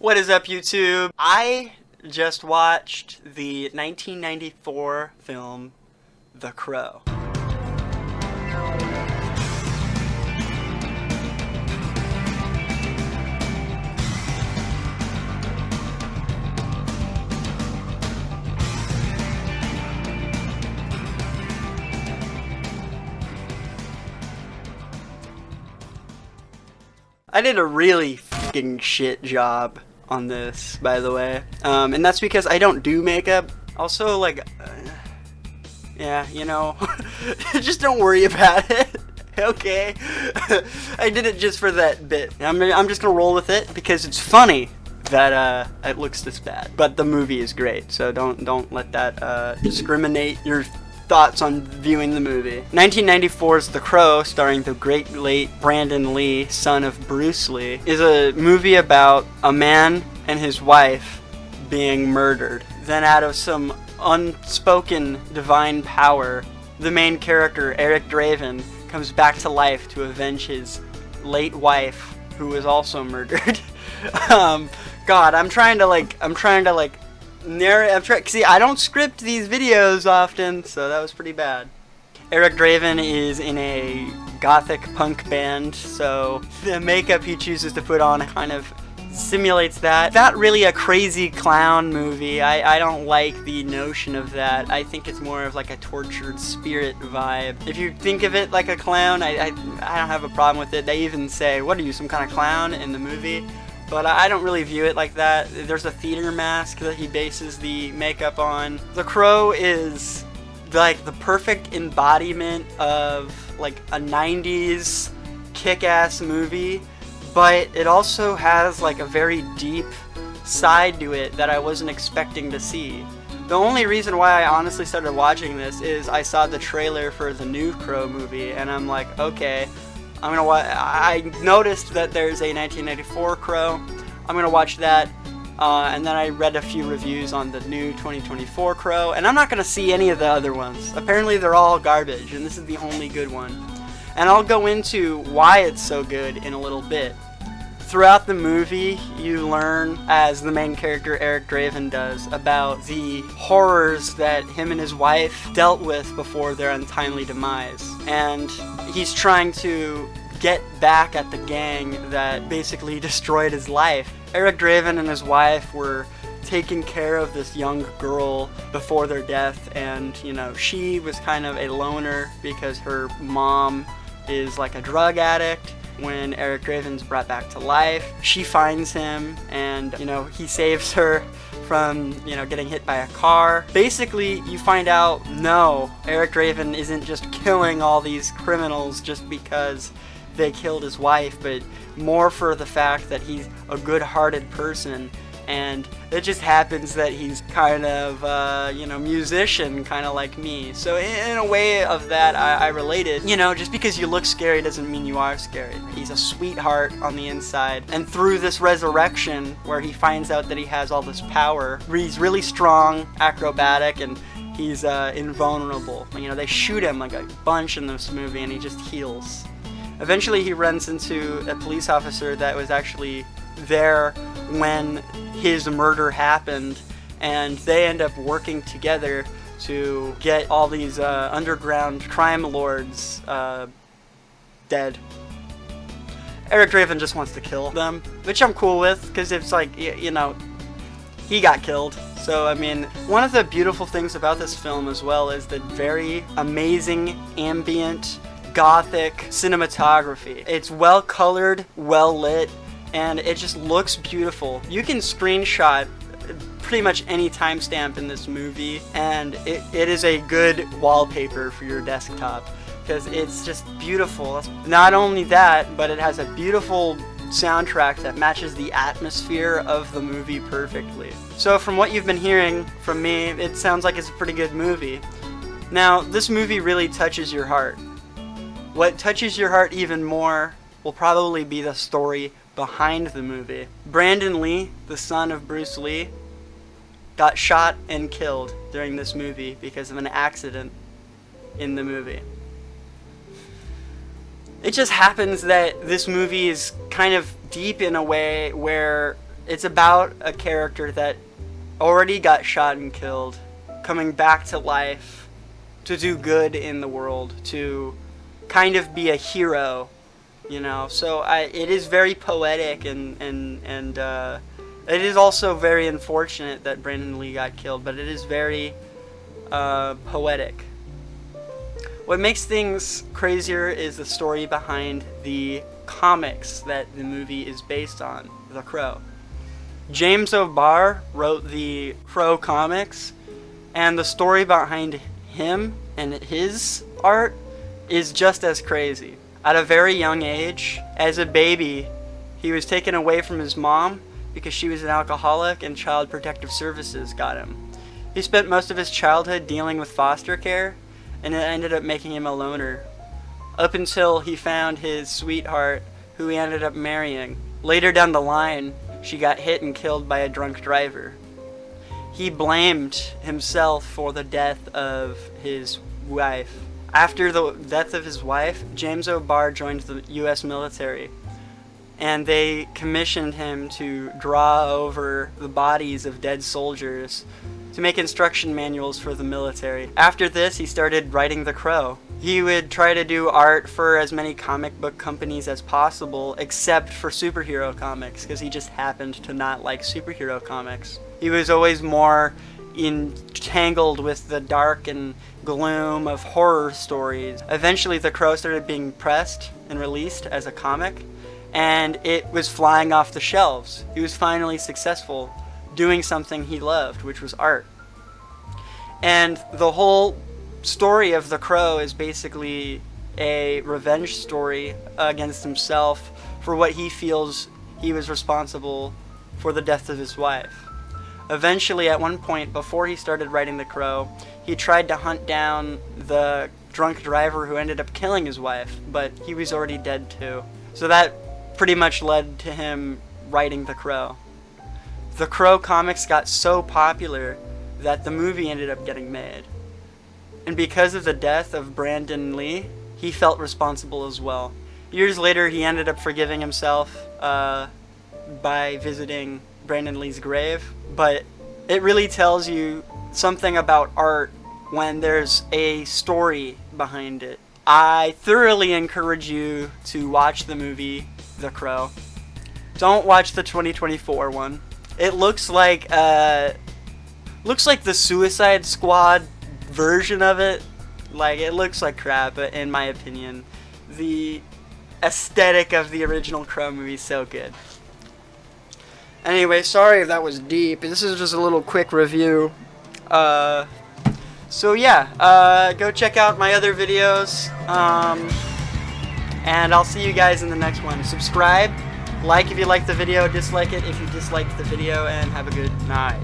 What is up, YouTube? I just watched the 1994 film The Crow. I did a really fucking shit job on this, by the way. And that's because I don't do makeup. Also, like, yeah, you know, just don't worry about it. Okay? I did it just for that bit. I'm just gonna roll with it because it's funny that it looks this bad. But the movie is great, so don't let that discriminate your thoughts on viewing the movie. 1994's The Crow, starring the great late Brandon Lee, son of Bruce Lee, is a movie about a man and his wife being murdered. Then out of some unspoken divine power, the main character, Eric Draven, comes back to life to avenge his late wife, who was also murdered. God, I'm trying to see, I don't script these videos often, so that was pretty bad. Eric Draven is in a gothic punk band, so the makeup he chooses to put on kind of simulates that. Not really a crazy clown movie. I don't like the notion of that. I think it's more of like a tortured spirit vibe. If you think of it like a clown, I don't have a problem with it. They even say, "What are you, some kind of clown?" in the movie. But I don't really view it like that. There's a theater mask that he bases the makeup on. The Crow is like the perfect embodiment of like a 90s kick-ass movie, but it also has like a very deep side to it that I wasn't expecting to see. The only reason why I honestly started watching this is I saw the trailer for the new Crow movie, and I'm like, okay, I'm gonna watch. I noticed that there's a 1994 Crow. I'm gonna watch that, and then I read a few reviews on the new 2024 Crow, and I'm not gonna see any of the other ones. Apparently, they're all garbage, and this is the only good one. And I'll go into why it's so good in a little bit. Throughout the movie, you learn, as the main character Eric Draven does, about the horrors that him and his wife dealt with before their untimely demise. And he's trying to get back at the gang that basically destroyed his life. Eric Draven and his wife were taking care of this young girl before their death, and, you know, she was kind of a loner because her mom is like a drug addict. When Eric Draven's brought back to life, she finds him, and, you know, he saves her from, you know, getting hit by a car. Basically, you find out, no, Eric Draven isn't just killing all these criminals just because they killed his wife, but more for the fact that he's a good-hearted person. And it just happens that he's kind of, you know, musician, kind of like me. So in a way of that, I related. You know, just because you look scary doesn't mean you are scary. He's a sweetheart on the inside. And through this resurrection, where he finds out that he has all this power, he's really strong, acrobatic, and he's invulnerable. You know, they shoot him like a bunch in this movie, and he just heals. Eventually, he runs into a police officer that was actually there when his murder happened, and they end up working together to get all these underground crime lords dead. Eric Draven just wants to kill them, which I'm cool with, because it's like, you know, he got killed. So, I mean, one of the beautiful things about this film as well is the very amazing ambient gothic cinematography. It's well colored, well lit, and it just looks beautiful. You can screenshot pretty much any timestamp in this movie, and it is a good wallpaper for your desktop, because it's just beautiful. Not only that, but it has a beautiful soundtrack that matches the atmosphere of the movie perfectly. So from what you've been hearing from me, it sounds like it's a pretty good movie. Now, this movie really touches your heart. What touches your heart even more will probably be the story behind the movie. Brandon Lee, the son of Bruce Lee, got shot and killed during this movie because of an accident in the movie. It just happens that this movie is kind of deep in a way where it's about a character that already got shot and killed, coming back to life to do good in the world, to kind of be a hero, you know. So it is very poetic, and it is also very unfortunate that Brandon Lee got killed, but it is very poetic. What makes things crazier is the story behind the comics that the movie is based on, The Crow. James O'Barr wrote the Crow comics, and the story behind him and his art is just as crazy. At a very young age, as a baby, he was taken away from his mom because she was an alcoholic, and Child Protective Services got him. He spent most of his childhood dealing with foster care, and it ended up making him a loner, up until he found his sweetheart, who he ended up marrying. Later down the line, she got hit and killed by a drunk driver. He blamed himself for the death of his wife. After the death of his wife, James O'Barr joined the U.S. military, and they commissioned him to draw over the bodies of dead soldiers to make instruction manuals for the military. After this, he started writing The Crow. He would try to do art for as many comic book companies as possible, except for superhero comics, because he just happened to not like superhero comics. He was always more entangled with the dark and gloom of horror stories. Eventually, The Crow started being pressed and released as a comic, and it was flying off the shelves. He was finally successful doing something he loved, which was art. And the whole story of The Crow is basically a revenge story against himself for what he feels he was responsible for the death of his wife. Eventually, at one point, before he started writing The Crow, he tried to hunt down the drunk driver who ended up killing his wife, but he was already dead too. So that pretty much led to him writing The Crow. The Crow comics got so popular that the movie ended up getting made. And because of the death of Brandon Lee, he felt responsible as well. Years later, he ended up forgiving himself by visiting Brandon Lee's grave, but it really tells you something about art when there's a story behind it. I thoroughly encourage you to watch the movie The Crow. Don't watch the 2024 one. It looks like the Suicide Squad version of it. Like, it looks like crap, but in my opinion, the aesthetic of the original Crow movie is so good. Anyway, sorry if that was deep. This is just a little quick review. So yeah, go check out my other videos, and I'll see you guys in the next one. Subscribe, like if you liked the video, dislike it if you disliked the video, and have a good night.